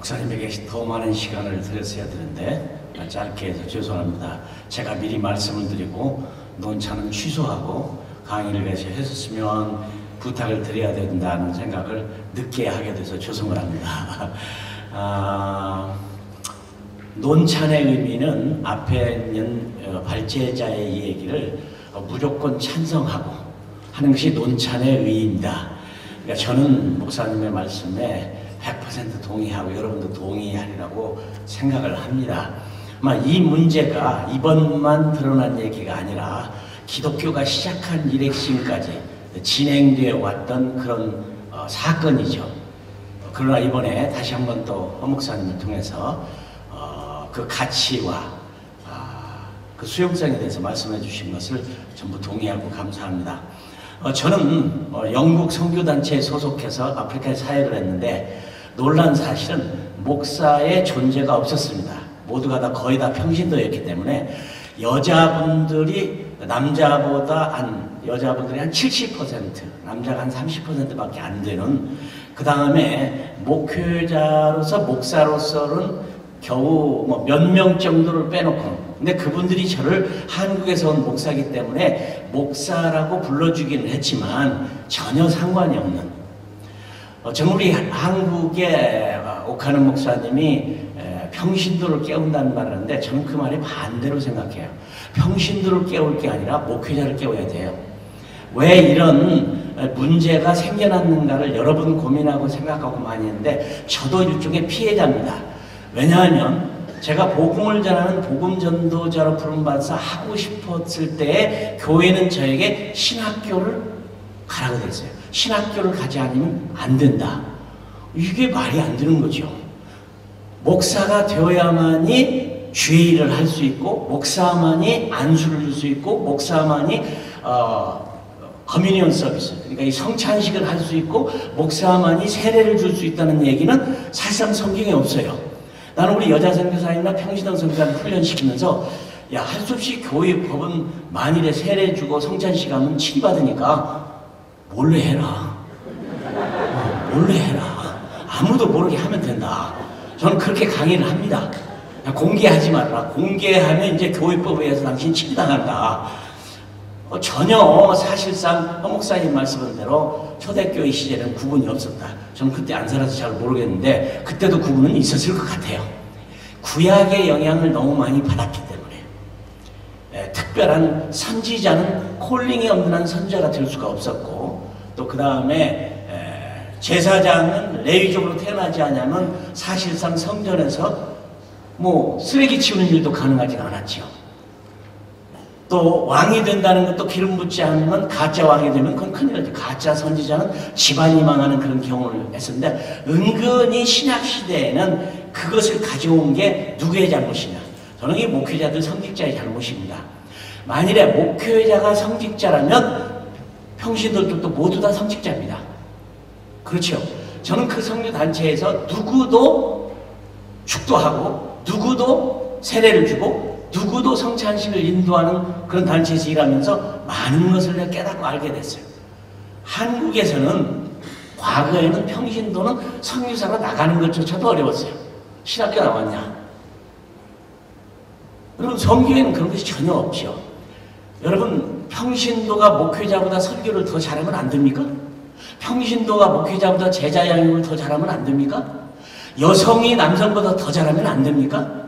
목사님에게 더 많은 시간을 드렸어야 되는데 짧게 해서 죄송합니다. 제가 미리 말씀을 드리고 논차는 취소하고 강의를 위해서 했었으면 부탁을 드려야 된다는 생각을 늦게 하게 돼서 죄송을 합니다. 논찬의 의미는 앞에 있는 발제자의 얘기를 무조건 찬성하고 하는 것이 논찬의 의의입니다. 그러니까 저는 목사님의 말씀에 100% 동의하고 여러분도 동의하리라고 생각을 합니다. 아마 이 문제가 이번만 드러난 얘기가 아니라 기독교가 시작한 이래심까지 진행되어 왔던 그런 사건이죠. 그러나 이번에 다시 한번 또 허 목사님을 통해서 그 가치와 그 수용성에 대해서 말씀해 주신 것을 전부 동의하고 감사합니다. 저는 영국 선교단체에 소속해서 아프리카에 사역을 했는데 놀란 사실은 목사의 존재가 없었습니다. 모두가 다 거의 다 평신도였기 때문에 여자분들이 여자분들이 한 70%, 남자가 한 30%밖에 안 되는, 그 다음에 목회자로서 목사로서는 겨우 몇 명 정도를 빼놓고, 근데 그분들이 저를 한국에서 온 목사이기 때문에 목사라고 불러주기는 했지만 전혀 상관이 없는, 저는 우리 한국의 오카는 목사님이 평신도를 깨운다는 말을 하는데 저는 그 말에 반대로 생각해요. 평신도를 깨울 게 아니라 목회자를 깨워야 돼요. 왜 이런 문제가 생겨났는가를 여러 번 고민하고 생각하고 많이 했는데 저도 일종의 피해자입니다. 왜냐하면 제가 복음을 전하는 복음 전도자로 부름받아서 하고 싶었을 때에 교회는 저에게 신학교를 가라고 그랬어요. 신학교를 가지 않으면 안 된다. 이게 말이 안 되는 거죠. 목사가 되어야만이 주일을 할 수 있고, 목사만이 안수를 줄 수 있고, 목사만이 커뮤니언 서비스, 그러니까 이 성찬식을 할 수 있고, 목사만이 세례를 줄 수 있다는 얘기는 사실상 성경에 없어요. 나는 우리 여자 선교사님이나 평신도 선교사님 훈련시키면서 할 수 없이 교회 법은 만일에 세례 주고 성찬식 하면 치받으니까 몰래 해라. 몰래 해라. 아무도 모르게 하면 된다. 저는 그렇게 강의를 합니다. 공개하지 말라. 공개하면 이제 교회법에 의해서 당신 치리당한다. 전혀 사실상 허 목사님 말씀한 대로 초대교회 시절에는 구분이 없었다. 저는 그때 안 살아서 잘 모르겠는데 그때도 구분은 있었을 것 같아요. 구약의 영향을 너무 많이 받았기 때문에 특별한 선지자는 콜링이 없는 한 선지자가 될 수가 없었고, 또 그 다음에 제사장은 레위족으로 태어나지 않으면 사실상 성전에서 쓰레기 치우는 일도 가능하지가 않았죠. 또 왕이 된다는 것도 기름 붓지 않으면 가짜 왕이 되면 그건 큰일이죠. 가짜 선지자는 집안이 망하는 그런 경험을 했었는데 은근히 신약시대에는 그것을 가져온 게 누구의 잘못이냐. 저는 이 목회자들 성직자의 잘못입니다. 만일에 목회자가 성직자라면 평신도들도 모두 다 성직자입니다. 그렇죠. 저는 그 성교단체에서 누구도 축도하고 누구도 세례를 주고 누구도 성찬식을 인도하는 그런 단체에서 일하면서 많은 것을 내가 깨닫고 알게 됐어요. 한국에서는 과거에는 평신도는 선교사로 나가는 것조차도 어려웠어요. 신학교 나왔냐? 여러분 선교에는 그런 것이 전혀 없죠. 여러분 평신도가 목회자보다 설교를 더 잘하면 안 됩니까? 평신도가 목회자보다 제자 양육을 더 잘하면 안 됩니까? 여성이 남성보다 더 잘하면 안 됩니까?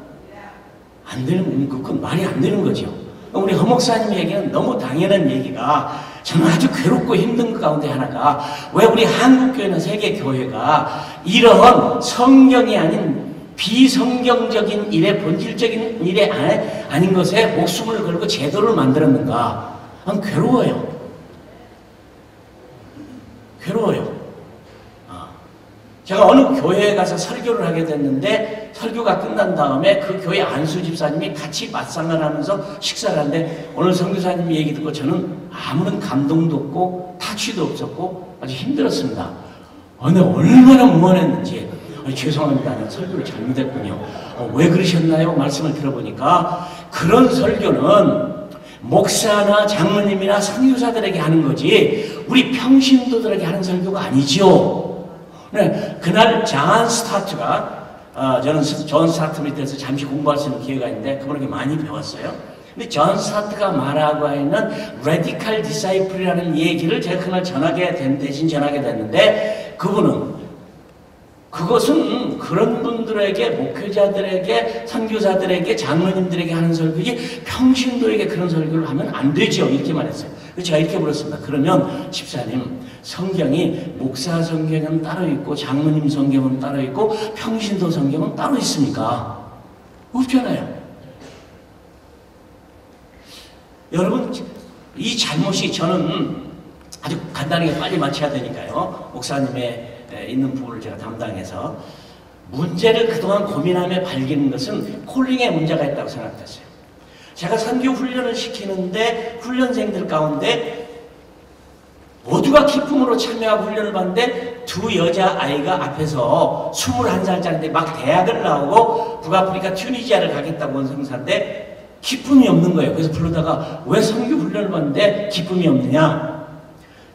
안 되는, 그건 말이 안 되는 거죠. 우리 허 목사님 얘기는 너무 당연한 얘기가 저는 아주 괴롭고 힘든 것 가운데 하나가 왜 우리 한국교회나 세계교회가 이러한 성경이 아닌 비성경적인 일에, 본질적인 일에 아닌 것에 목숨을 걸고 제도를 만들었는가? 난 괴로워요. 괴로워요. 제가 어느 교회에 가서 설교를 하게 됐는데 설교가 끝난 다음에 그 교회 안수 집사님이 같이 맞상을 하면서 식사를 하는데 오늘 선교사님 얘기 듣고 저는 아무런 감동도 없고 타취도 없었고 아주 힘들었습니다. 근데 얼마나 무안했는지 죄송합니다. 내가 설교를 잘못했군요. 왜 그러셨나요? 말씀을 들어보니까 그런 설교는 목사나 장로님이나 선교사들에게 하는 거지 우리 평신도들에게 하는 설교가 아니죠. 네, 그날 잔 스타트가 저는 존 스타트 밑에서 잠시 공부할 수 있는 기회가 있는데 그분에게 많이 배웠어요. 근데 존 스타트가 말하고 있는 radical disciple이라는 얘기를 제가 그날 대신 전하게 됐는데 그것은 그런 분들에게, 목회자들에게, 선교사들에게, 장로님들에게 하는 설교지 평신도에게 그런 설교를 하면 안 되죠. 이렇게 말했어요. 그래서 제가 이렇게 물었습니다. 그러면 집사님, 성경이 목사 성경은 따로 있고 장로님 성경은 따로 있고 평신도 성경은 따로 있습니까? 없잖아요. 여러분, 이 잘못이 저는 아주 간단하게 빨리 마쳐야 되니까요. 목사님의 있는 부분을 제가 담당해서 문제를 그동안 고민하며 밝히는 것은 콜링에 문제가 있다고 생각했어요. 제가 선교 훈련을 시키는데 훈련생들 가운데 모두가 기쁨으로 참여하고 훈련을 받는데 두 여자아이가 앞에서 21살짜리인데 막 대학을 나오고 북아프리카 튜니지아를 가겠다고 온 성사인데 기쁨이 없는 거예요. 그래서 부르다가 왜 선교 훈련을 받는데 기쁨이 없느냐?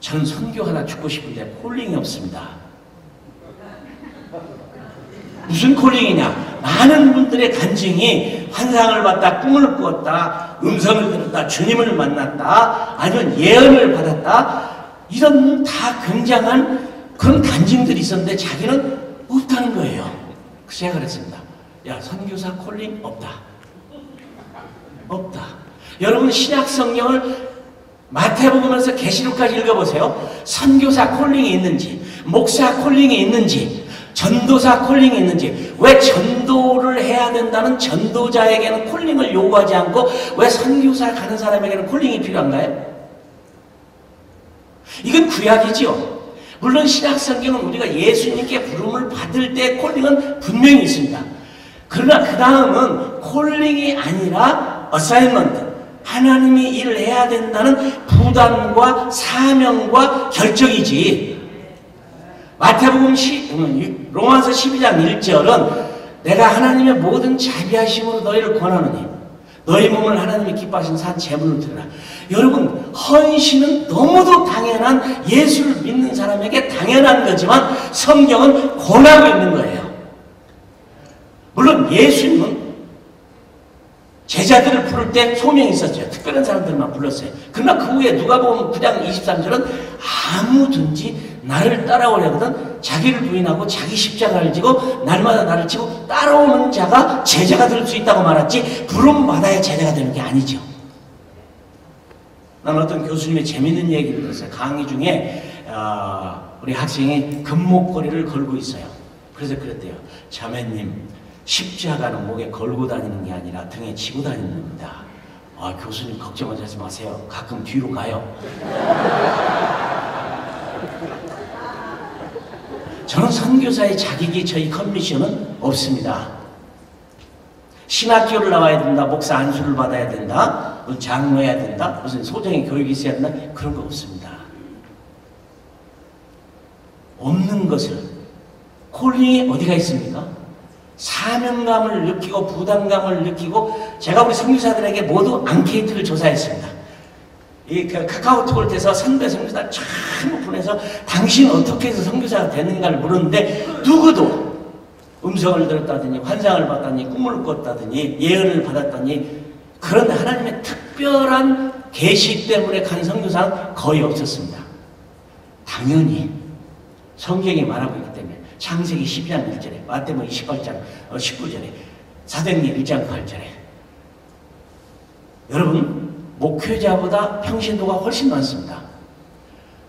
저는 선교 하나 죽고 싶은데 콜링이 없습니다. 무슨 콜링이냐? 많은 분들의 간증이 환상을 봤다, 꿈을 꾸었다, 음성을 들었다, 주님을 만났다, 아니면 예언을 받았다, 이런 다 굉장한 그런 간증들이 있었는데 자기는 없다는 거예요. 그래서 제가 그랬습니다. 야, 선교사 콜링 없다. 없다. 여러분 신약 성경을 마태복음에서 계시록까지 읽어보세요. 선교사 콜링이 있는지, 목사 콜링이 있는지, 전도사 콜링이 있는지, 왜 전도를 해야 된다는 전도자에게는 콜링을 요구하지 않고 왜 선교사 가는 사람에게는 콜링이 필요한가요? 이건 구약이지요. 물론 신약 성경은 우리가 예수님께 부름을 받을 때 콜링은 분명히 있습니다. 그러나 그 다음은 콜링이 아니라 어사인먼트, 하나님이 일을 해야 된다는 부담과 사명과 결정이지. 마태복음 로마서 12장 1절은 내가 하나님의 모든 자비하심으로 너희를 권하노니 너희 몸을 하나님이 기뻐하신 산 제물로 드리라. 여러분, 헌신은 너무도 당연한, 예수를 믿는 사람에게 당연한 거지만 성경은 권하고 있는 거예요. 물론 예수님은 제자들을 부를 때 소명이 있었죠. 특별한 사람들만 불렀어요. 그러나 그 후에 누가복음 9장 23절은 아무든지 나를 따라오려거든 자기를 부인하고 자기 십자가를 지고 날마다 나를 치고 따라오는 자가 제자가 될 수 있다고 말했지, 부름받아야 제자가 되는 게 아니죠. 난 어떤 교수님의 재밌는 얘기를 들었어요. 강의 중에 우리 학생이 금목걸이를 걸고 있어요. 그래서 그랬대요. 자매님, 십자가는 목에 걸고 다니는 게 아니라 등에 지고 다니는 겁니다. 교수님 걱정하지 마세요. 가끔 뒤로 가요. 저는 선교사의 자격이, 저희 컨미션은 없습니다. 신학교를 나와야 된다, 목사 안수를 받아야 된다, 무슨 장로해야 된다, 무슨 소정의 교육이 있어야 된다, 그런 거 없습니다. 없는 것을, 콜링이 어디가 있습니까? 사명감을 느끼고 부담감을 느끼고, 제가 우리 선교사들에게 모두 앙케이트를 조사했습니다. 이 카카오톡을 통해서 선배 선교사 전부 보내서 당신 어떻게 해서 선교사가 되는가를 물었는데 누구도 음성을 들었다더니 환상을 봤다니 꿈을 꿨다더니 예언을 받았다니 그런 하나님의 특별한 계시 때문에 간 선교사는 거의 없었습니다. 당연히 성경이 말하고 있기 때문에 창세기 12장 1절에, 마태복음 28장 19절에, 사도행전 1장 8절에, 여러분 목회자보다 평신도가 훨씬 많습니다.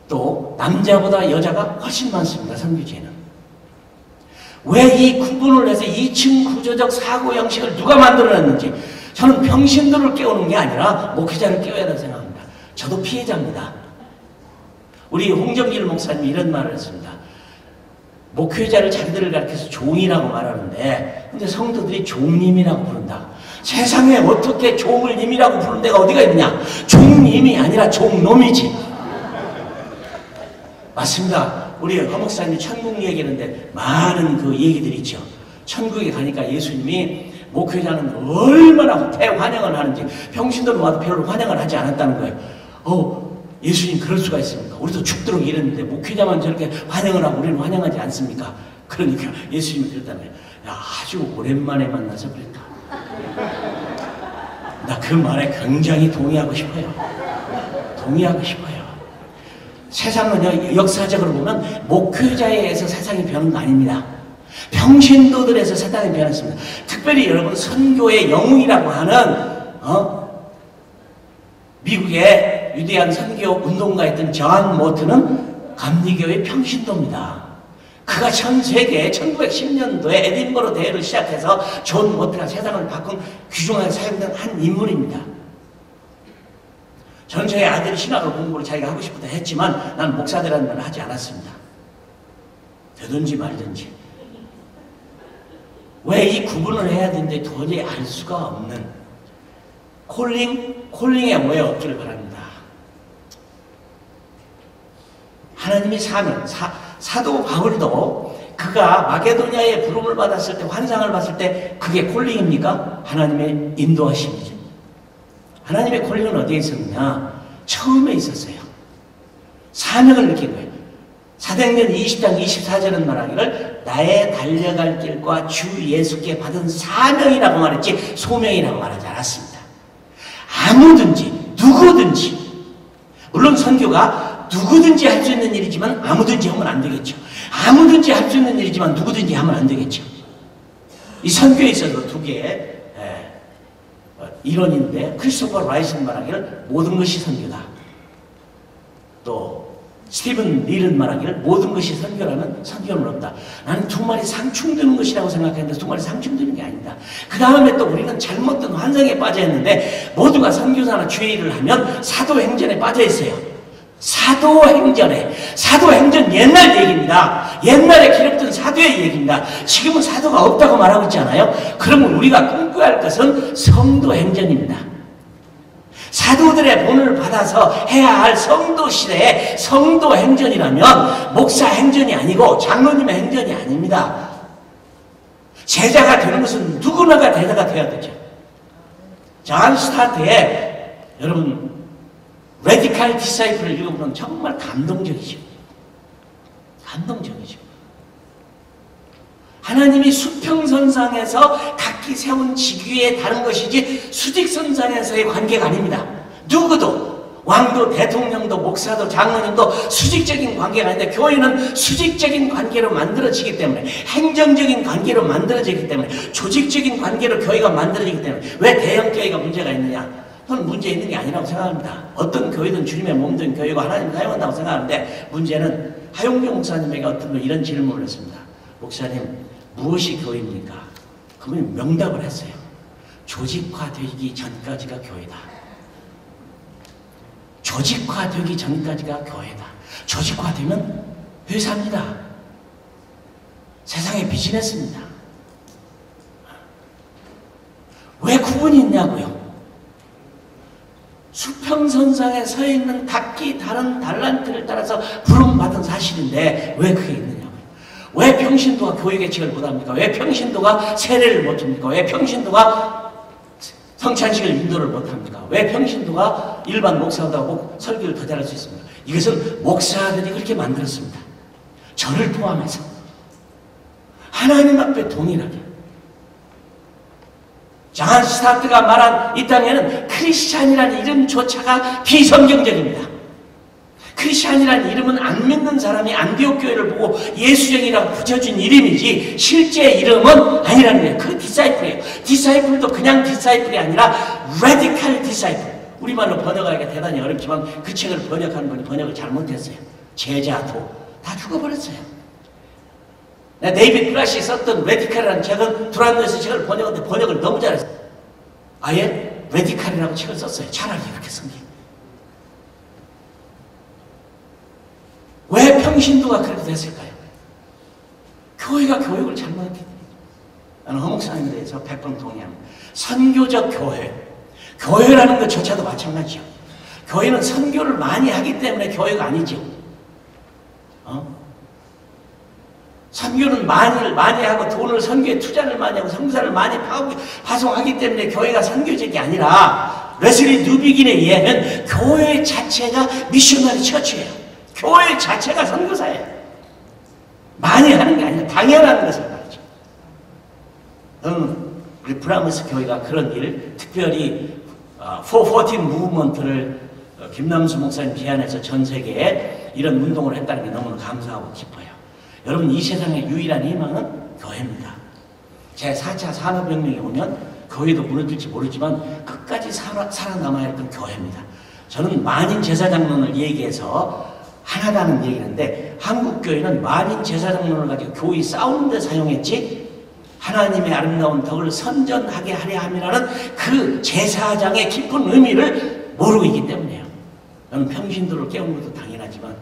또 남자보다 여자가 훨씬 많습니다. 선교지에는. 왜 이 구분을 해서 2층 구조적 사고 형식을 누가 만들어냈는지, 저는 평신도를 깨우는 게 아니라 목회자를 깨워야 한다고 생각합니다. 저도 피해자입니다. 우리 홍정길 목사님이 이런 말을 했습니다. 목회자를 자기들을 가르쳐서 종이라고 말하는데 근데 성도들이 종님이라고 부른다. 세상에 어떻게 종을 님이라고 부르는 데가 어디가 있느냐? 종님이 아니라 종놈이지. 맞습니다. 우리 허 목사님이 천국 얘기하는데 많은 그 얘기들이 있죠. 천국에 가니까 예수님이 목회자는 얼마나 대환영을 하는지, 평신도로 와도 별로 환영을 하지 않았다는 거예요. 예수님 그럴 수가 있습니까? 우리도 죽도록 이랬는데 목회자만 저렇게 환영을 하고 우리는 환영하지 않습니까? 그러니까 예수님이 그랬다며. 야, 아주 오랜만에 만나서 그랬다. 나 그 말에 굉장히 동의하고 싶어요. 동의하고 싶어요. 세상은요, 역사적으로 보면 목회자에 의해서 세상이 변한 거 아닙니다. 평신도들에서 세상이 변했습니다. 특별히 여러분 선교의 영웅이라고 하는 미국의 위대한 선교 운동가였던 존 모트는 감리교의 평신도입니다. 그가 전 세계에 1910년도에 에딘버러 대회를 시작해서 존 모트가 세상을 바꾼 귀중하게 사용된 한 인물입니다. 전 저희 아들이 신학을 공부를 자기가 하고 싶다 했지만 나는 목사되라는 말을 하지 않았습니다. 되든지 말든지. 왜 이 구분을 해야 되는데 도저히 알 수가 없는 콜링에 오해 없기를 바랍니다. 하나님이 사는 사도 바울도 그가 마게도냐에 부름을 받았을 때 환상을 봤을 때 그게 콜링입니까? 하나님의 인도하심이죠. 하나님의 콜링은 어디에 있었느냐? 처음에 있었어요. 사명을 느낀 거예요. 사도행전 20장 24절은 말하기를 나의 달려갈 길과 주 예수께 받은 사명이라고 말했지 소명이라고 말하지 않았습니다. 아무든지 누구든지 물론 선교가 누구든지 할 수 있는 일이지만 아무든지 하면 안 되겠죠. 아무든지 할 수 있는 일이지만 누구든지 하면 안 되겠죠. 이 선교에 있어서 두 개의 이론인데 크리스토퍼 라이슨 말하기를 모든 것이 선교다. 또 스티븐 릴은 말하기를 모든 것이 선교라면 선교는 없다. 나는 두 마리 상충되는 것이라고 생각했는데 두 마리 상충되는 게 아니다. 그 다음에 또 우리는 잘못된 환상에 빠져 있는데 모두가 선교사나 주의 일을 하면 사도행전에 빠져 있어요. 사도행전 옛날 얘기입니다. 옛날에 기록된 사도의 얘기입니다. 지금은 사도가 없다고 말하고 있잖아요. 그러면 우리가 꿈꿔야 할 것은 성도행전입니다. 사도들의 본을 받아서 해야 할 성도 시대의 성도 행전이라면 목사 행전이 아니고 장로님의 행전이 아닙니다. 제자가 되는 것은 누구나가 제자가 되어야 되죠. 존 스타트의 여러분 레디칼 디사이플을 읽어보면 정말 감동적이죠. 감동적이죠. 하나님이 수평선상에서 각기 세운 직위에 다른 것이지 수직선상에서의 관계가 아닙니다. 누구도 왕도 대통령도 목사도 장로님도 수직적인 관계가 아닌데 교회는 수직적인 관계로 만들어지기 때문에 행정적인 관계로 만들어지기 때문에 조직적인 관계로 교회가 만들어지기 때문에 왜 대형교회가 문제가 있느냐? 저는 문제 있는 게 아니라고 생각합니다. 어떤 교회든 주님의 몸된 교회고 하나님 사용한다고 생각하는데 문제는 하용경 목사님에게 어떤 분 이런 질문을 했습니다. 목사님 무엇이 교회입니까? 그분이 명답을 했어요. 조직화되기 전까지가 교회다. 조직화되기 전까지가 교회다. 조직화되면 회사입니다. 세상의 비즈니스입니다. 왜 구분이 있냐고요? 수평선상에 서 있는 각기 다른 달란트를 따라서 부름받은 사실인데 왜 그게 있느냐고요? 왜 평신도가 교회 개척을 못합니까? 왜 평신도가 세례를 못합니까? 왜 평신도가 성찬식을 인도를 못합니까? 왜 평신도가 일반 목사하고 설교를 더 잘할 수 있습니까? 이것은 목사들이 그렇게 만들었습니다. 저를 포함해서 하나님 앞에 동일하게. 존 스타트가 말한 이 땅에는 크리스찬이라는 이름조차가 비성경적입니다. 크리스찬이라는 이름은 안 믿는 사람이 안디옥 교회를 보고 예수쟁이라고 붙여준 이름이지 실제 이름은 아니라는 거예요. 그 디사이플이에요. 디사이플도 그냥 디사이플이 아니라 레디칼 디사이플. 우리말로 번역하기가 대단히 어렵지만 그 책을 번역한 분이 번역을 잘못했어요. 제자도 다 죽어버렸어요. 데이비드 플라시 썼던 레디칼이라는 책은 두란노에서 책을 번역했는데 번역을 너무 잘했어요. 아예 레디칼이라고 책을 썼어요. 차라리 이렇게 쓴 게. 왜 평신도가 그렇게 됐을까요? 교회가 교육을 잘못했기 때문에. 나는 허 목사님에 대해서 100번 동의합니다. 선교적 교회. 교회라는 것조차도 마찬가지죠. 교회는 선교를 많이 하기 때문에 교회가 아니죠. 선교는 많이 하고 돈을 선교에 투자를 많이 하고 성사를 많이 파송하기 때문에 교회가 선교적이 아니라 레슬리 뉴비긴에 의하면 교회 자체가 미셔너리 처치예요. 교회 자체가 선교사예요. 많이 하는 게 아니라 아니면 당연한 것을 말이죠. 우리 브라미스 교회가 그런 일, 특별히 414 무브먼트를 김남수 목사님 제안해서 전 세계에 이런 운동을 했다는 게 너무나 감사하고 기뻐요. 여러분, 이 세상의 유일한 희망은 교회입니다. 제4차 산업혁명이 오면 교회도 무너질지 모르지만 끝까지 살아남아야 했던 교회입니다. 저는 만인 제사장론을 얘기해서 하나다는 얘기인데, 한국 교회는 만인 제사장론을 가지고 교회 싸우는 데 사용했지 하나님의 아름다운 덕을 선전하게 하려 함이라는 그 제사장의 깊은 의미를 모르고 있기 때문이에요. 저는 평신도를 깨우는 것도 당연하지만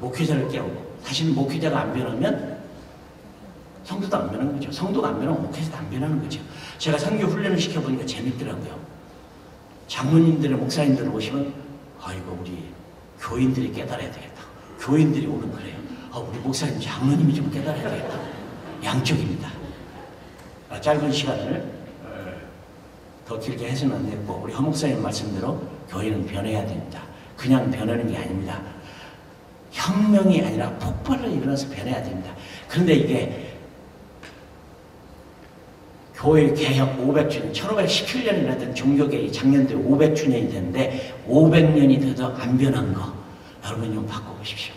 목회자를 깨우고, 사실 목회자가 안 변하면 성도도 안 변하는 거죠. 성도가 안 변하면 목회자도 안 변하는 거죠. 제가 선교 훈련을 시켜보니까 재밌더라고요. 장로님들, 목사님들 오시면 아이고 우리 교인들이 깨달아야 되겠다. 교인들이 오면 그래요. 우리 목사님, 장로님이 좀 깨달아야 되겠다. 양쪽입니다. 짧은 시간을 더 길게 해서는 안 되고, 우리 허 목사님 말씀대로 교회는 변해야 됩니다. 그냥 변하는 게 아닙니다. 혁명이 아니라 폭발로 일어나서 변해야 됩니다. 그런데 이게 교회 개혁 500주년, 1517년이라던 종교개혁이 작년도에 500주년이 됐는데 500년이 돼도 안 변한 거, 여러분 좀 바꿔보십시오.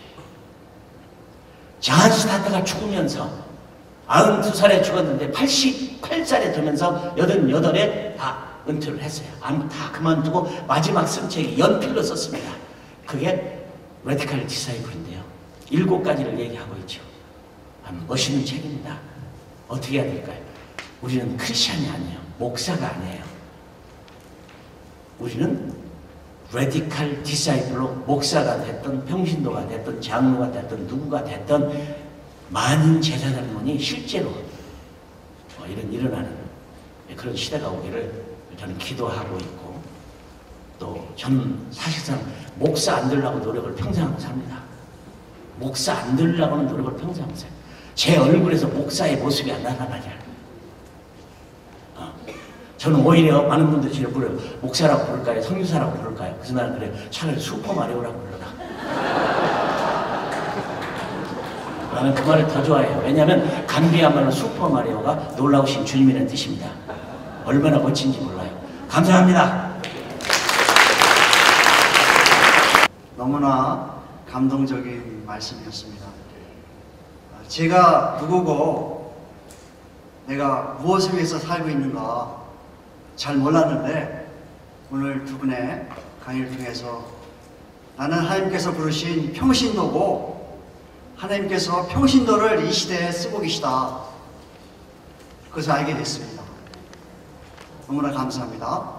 존 스타트가 죽으면서 92살에 죽었는데 88살에 되면서 88에 다 은퇴를 했어요. 다 그만두고 마지막 쓴책이 연필로 썼습니다. 그게 레디컬 디사이플인데요. 7가지를 얘기하고 있죠. 멋있는 책입니다. 어떻게 해야 될까요? 우리는 크리스찬이 아니에요. 목사가 아니에요. 우리는 레디컬 디사이플로 목사가 됐든 평신도가 됐든 장로가 됐든 누구가 됐든 만인 제사장론이 실제로 일어나는 그런 시대가 오기를 저는 기도하고 있고, 또 저는 사실상 목사 안 되려고 노력을 평생 하고 삽니다. 목사 안 되려고는 노력을 평생 하고 살아요. 제 얼굴에서 목사의 모습이 안 나타나냐. 저는 오히려 많은 분들이 저를 부르요. 목사라고 부를까요? 선교사라고 부를까요? 그래서 나는 그래요. 차라리 슈퍼마리오라고 불러라. 나는 그 말을 더 좋아해요. 왜냐하면 감비야말로 슈퍼마리오가 놀라우신 주님이라는 뜻입니다. 얼마나 멋진지 몰라요. 감사합니다. 너무나 감동적인 말씀이었습니다. 제가 누구고 내가 무엇을 위해서 살고 있는가 잘 몰랐는데, 오늘 두 분의 강의를 통해서 나는 하나님께서 부르신 평신도고 하나님께서 평신도를 이 시대에 쓰고 계시다, 그것을 알게 됐습니다. 너무나 감사합니다.